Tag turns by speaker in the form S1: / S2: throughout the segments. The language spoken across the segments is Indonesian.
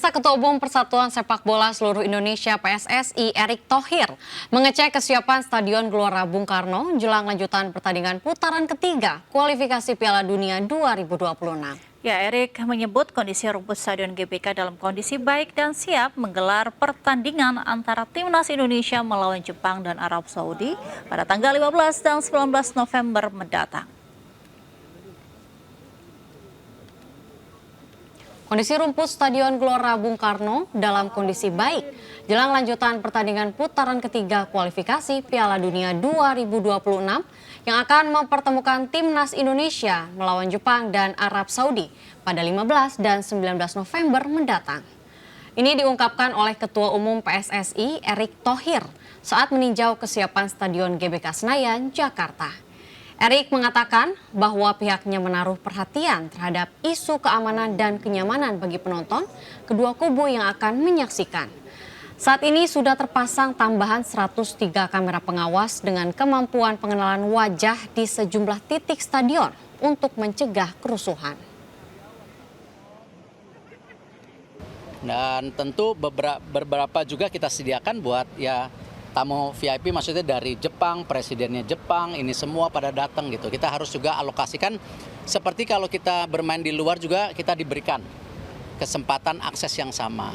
S1: Pemirsa, Ketua Umum Persatuan Sepak Bola Seluruh Indonesia (PSSI) Erick Thohir mengecek kesiapan Stadion Gelora Bung Karno jelang lanjutan pertandingan putaran ketiga kualifikasi Piala Dunia 2026.
S2: Ya, Erick menyebut kondisi rumput Stadion GBK dalam kondisi baik dan siap menggelar pertandingan antara Timnas Indonesia melawan Jepang dan Arab Saudi pada tanggal 15 dan 19 November mendatang.
S1: Kondisi rumput Stadion Gelora Bung Karno dalam kondisi baik jelang lanjutan pertandingan putaran ketiga kualifikasi Piala Dunia 2026 yang akan mempertemukan Timnas Indonesia melawan Jepang dan Arab Saudi pada 15 dan 19 November mendatang. Ini diungkapkan oleh Ketua Umum PSSI Erick Thohir saat meninjau kesiapan Stadion GBK Senayan, Jakarta. Erick mengatakan bahwa pihaknya menaruh perhatian terhadap isu keamanan dan kenyamanan bagi penonton kedua kubu yang akan menyaksikan. Saat ini sudah terpasang tambahan 103 kamera pengawas dengan kemampuan pengenalan wajah di sejumlah titik stadion untuk mencegah kerusuhan.
S3: Dan tentu beberapa juga kita sediakan buat tamu VIP, maksudnya dari Jepang, presidennya Jepang, ini semua pada datang gitu. Kita harus juga alokasikan seperti kalau kita bermain di luar juga kita diberikan kesempatan akses yang sama.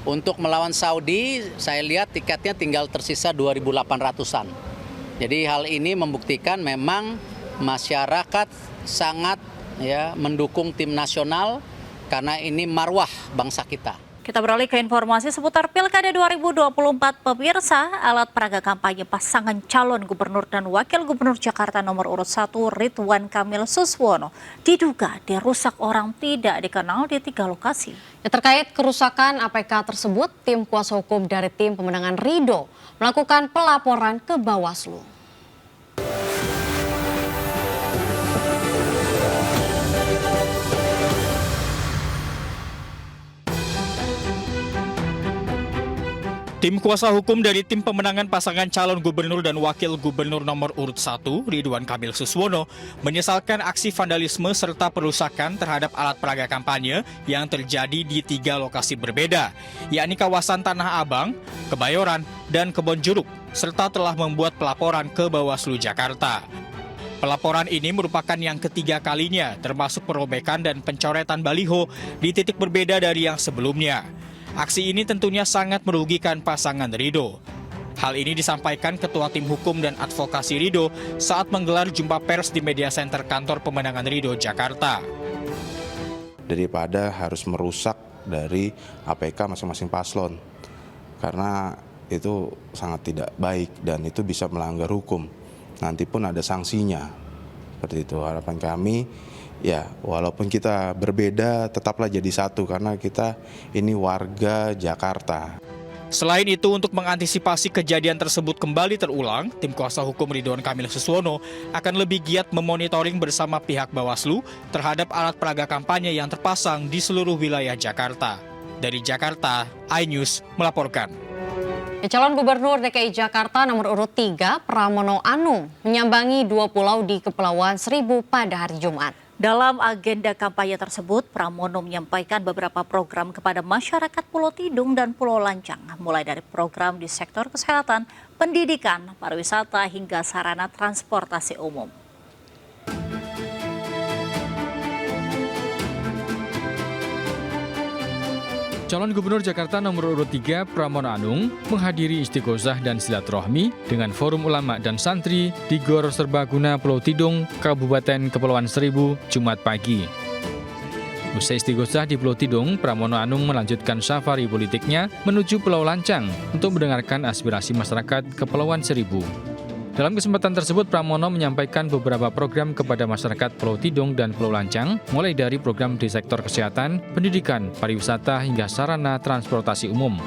S3: Untuk melawan Saudi, saya lihat tiketnya tinggal tersisa 2.800-an. Jadi hal ini membuktikan memang masyarakat sangat mendukung tim nasional karena ini marwah bangsa kita.
S2: Kita beralih ke informasi seputar Pilkada 2024. Pemirsa, alat peraga kampanye pasangan calon gubernur dan wakil gubernur Jakarta nomor urut 1 Ridwan Kamil Suswono diduga dirusak orang tidak dikenal di 3 lokasi.
S1: Terkait kerusakan APK tersebut, tim kuasa hukum dari tim pemenangan Ridho melakukan pelaporan ke Bawaslu.
S4: Tim kuasa hukum dari tim pemenangan pasangan calon gubernur dan wakil gubernur nomor urut 1, Ridwan Kamil Suswono, menyesalkan aksi vandalisme serta perusakan terhadap alat peraga kampanye yang terjadi di 3 lokasi berbeda, yakni kawasan Tanah Abang, Kebayoran, dan Kebonjeruk, serta telah membuat pelaporan ke Bawaslu Jakarta. Pelaporan ini merupakan yang ketiga kalinya, termasuk perobekan dan pencoretan baliho di titik berbeda dari yang sebelumnya. Aksi ini tentunya sangat merugikan pasangan Ridho. Hal ini disampaikan Ketua Tim Hukum dan Advokasi Ridho saat menggelar jumpa pers di Media Center Kantor Pemenangan Ridho, Jakarta.
S5: Daripada harus merusak dari APK masing-masing paslon, karena itu sangat tidak baik dan itu bisa melanggar hukum. Nanti pun ada sanksinya. Seperti itu harapan kami. Ya, walaupun kita berbeda, tetaplah jadi satu karena kita ini warga Jakarta.
S4: Selain itu, untuk mengantisipasi kejadian tersebut kembali terulang, tim kuasa hukum Ridwan Kamil Suswono akan lebih giat memonitoring bersama pihak Bawaslu terhadap alat peraga kampanye yang terpasang di seluruh wilayah Jakarta. Dari Jakarta, iNews melaporkan.
S1: Calon Gubernur DKI Jakarta nomor urut 3, Pramono Anung, menyambangi 2 pulau di Kepulauan Seribu pada hari Jumat.
S2: Dalam agenda kampanye tersebut, Pramono menyampaikan beberapa program kepada masyarakat Pulau Tidung dan Pulau Lancang, mulai dari program di sektor kesehatan, pendidikan, pariwisata, hingga sarana transportasi umum.
S6: Calon Gubernur Jakarta nomor urut 3 Pramono Anung menghadiri istighosah dan silaturahmi dengan Forum Ulama dan Santri di Gor Serbaguna Pulau Tidung, Kabupaten Kepulauan Seribu, Jumat pagi. Usai istighosah di Pulau Tidung, Pramono Anung melanjutkan safari politiknya menuju Pulau Lancang untuk mendengarkan aspirasi masyarakat Kepulauan Seribu. Dalam kesempatan tersebut, Pramono menyampaikan beberapa program kepada masyarakat Pulau Tidung dan Pulau Lancang, mulai dari program di sektor kesehatan, pendidikan, pariwisata, hingga sarana transportasi umum.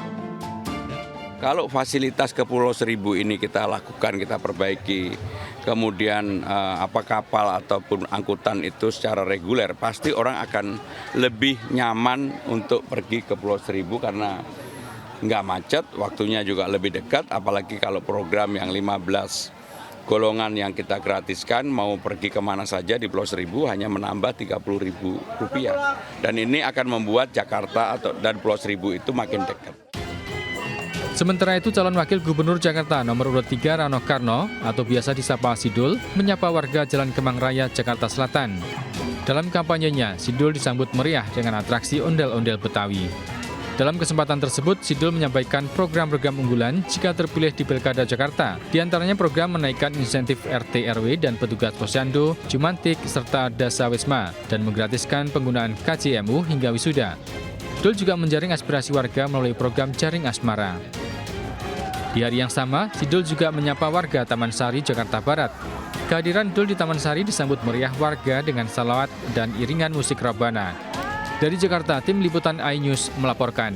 S7: Kalau fasilitas ke Pulau Seribu ini kita lakukan, kita perbaiki, kemudian kapal ataupun angkutan itu secara reguler, pasti orang akan lebih nyaman untuk pergi ke Pulau Seribu karena nggak macet, waktunya juga lebih dekat, apalagi kalau program yang 15 golongan yang kita gratiskan mau pergi kemana saja di Pulau Seribu hanya menambah Rp30.000. Dan ini akan membuat Jakarta dan Pulau Seribu itu makin dekat.
S6: Sementara itu, calon wakil gubernur Jakarta nomor urut 3 Rano Karno atau biasa disapa Sidul menyapa warga Jalan Kemang Raya, Jakarta Selatan. Dalam kampanyenya, Sidul disambut meriah dengan atraksi ondel-ondel Betawi. Dalam kesempatan tersebut, Sidul menyampaikan program-program unggulan jika terpilih di Pilkada Jakarta. Di antaranya program menaikkan insentif RT RW dan petugas posyandu, Jumantik, serta Dasa Wisma, dan menggratiskan penggunaan KJMU hingga wisuda. Sidul juga menjaring aspirasi warga melalui program Jaring Asmara. Di hari yang sama, Sidul juga menyapa warga Taman Sari, Jakarta Barat. Kehadiran Dul di Taman Sari disambut meriah warga dengan salawat dan iringan musik Rabbana. Dari Jakarta, tim liputan iNews melaporkan.